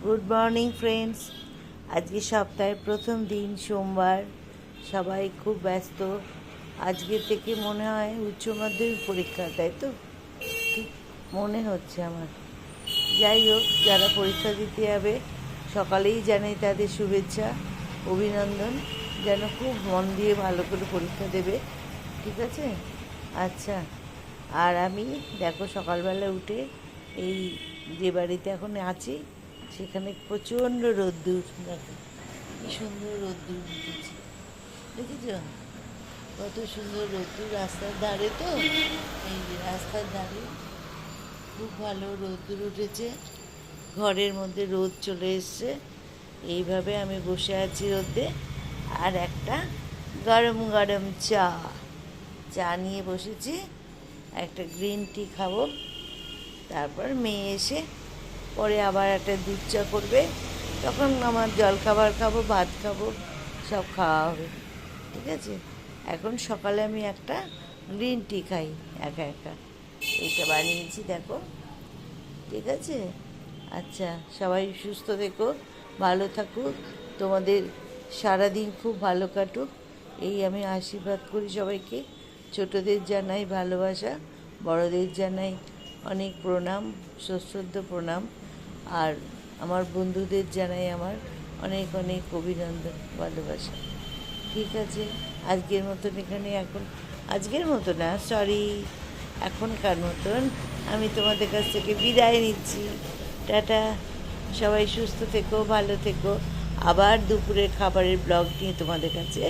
Good morning friends. আজকে সপ্তাহের প্রথম দিন, সোমবার। সবাই খুব ব্যস্ত। আজকে থেকে মনে হয় উচ্চ মাধ্যমিক পরীক্ষা, তাই তো? ঠিক মনে হচ্ছে আমার। যাই হোক, যারা পরীক্ষা দিতে যাবে সকালেই জানাই তাদের শুভেচ্ছা, অভিনন্দন। যেন খুব মন দিয়ে ভালো করে পরীক্ষা দেবে, ঠিক আছে? আচ্ছা, আর আমি দেখো সকালবেলা উঠে এই যে বাড়িতে এখন আছি সেখানে প্রচণ্ড রোদ্দুর। দেখো কি সুন্দর রোদ্দুর উঠেছে, দেখেছ? কত সুন্দর রোদ্দুর রাস্তার ধারে, তো এই যে রাস্তার ধারে খুব ভালো রোদ্দুর উঠেছে। ঘরের মধ্যে রোদ চলে এসছে। এইভাবে আমি বসে আছি রোদে, আর একটা গরম গরম চা নিয়ে বসেছি। একটা গ্রিন টি খাবো, তারপর মেয়ে এসে পরে আবার একটা দুধ চা করবে, তখন আমার জলখাবার খাবো, ভাত খাবো, সব খাওয়া হবে, ঠিক আছে? এখন সকালে আমি একটা গ্রিন টি খাই একা একা। এইটা বানিয়েছি, দেখো, ঠিক আছে? আচ্ছা, সবাই সুস্থ থেকো, ভালো থাকুক, তোমাদের সারাদিন খুব ভালো কাটুক, এই আমি আশীর্বাদ করি সবাইকে। ছোটদের জানাই ভালোবাসা, বড়দের জানাই অনেক প্রণাম, সশ্রদ্ধ প্রণাম। আর আমার বন্ধুদের জানাই আমার অনেক অনেক অভিনন্দন, ভালোবাসা। ঠিক আছে, আজকের মতন এখানে আজকের মতো না, সরি, এখনকার মতন আমি তোমাদের কাছ থেকে বিদায় নিচ্ছি। টাটা। সবাই সুস্থ থেকো, ভালো থেকো। আবার দুপুরের খাবারের ব্লগ নিয়ে তোমাদের কাছে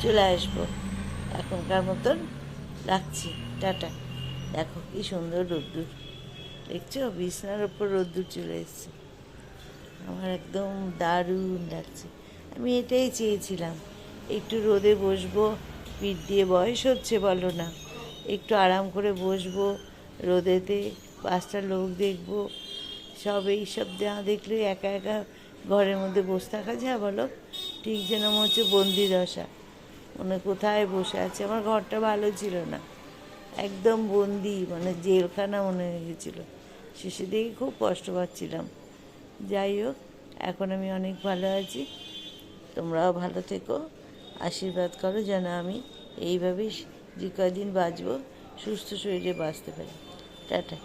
চলে আসবো। এখনকার মতন রাখছি, টাটা। দেখো কি সুন্দর রোদ্দুর, দেখছো? বিছনার ওপর রোদ্দুর চলে এসছে, আমার একদম দারুণ লাগছে। আমি এটাই চেয়েছিলাম, একটু রোদে বসবো, পিঠ দিয়ে বয়স হচ্ছে বলো না, একটু আরাম করে বসবো রোদেতে, পাঁচটা লোক দেখবো। এইসব না দেখলে একা একা ঘরের মধ্যে বসে থাকা যায় বলো? ঠিক যেন মনে হচ্ছে বন্দি দশা, মানে কোথায় বসে আছে। আমার ঘরটা ভালো ছিল না, একদম বন্দি, মানে জেলখানা মনে হয়ে গেছিলো। শেষে দেখে খুব কষ্ট পাচ্ছিলাম। যাই হোক, এখন আমি অনেক ভালো আছি। তোমরাও ভালো থেকো, আশীর্বাদ করো যেন আমি এইভাবেই যে কদিন বাঁচবো সুস্থ শরীরে বাঁচতে পারি। টাটা।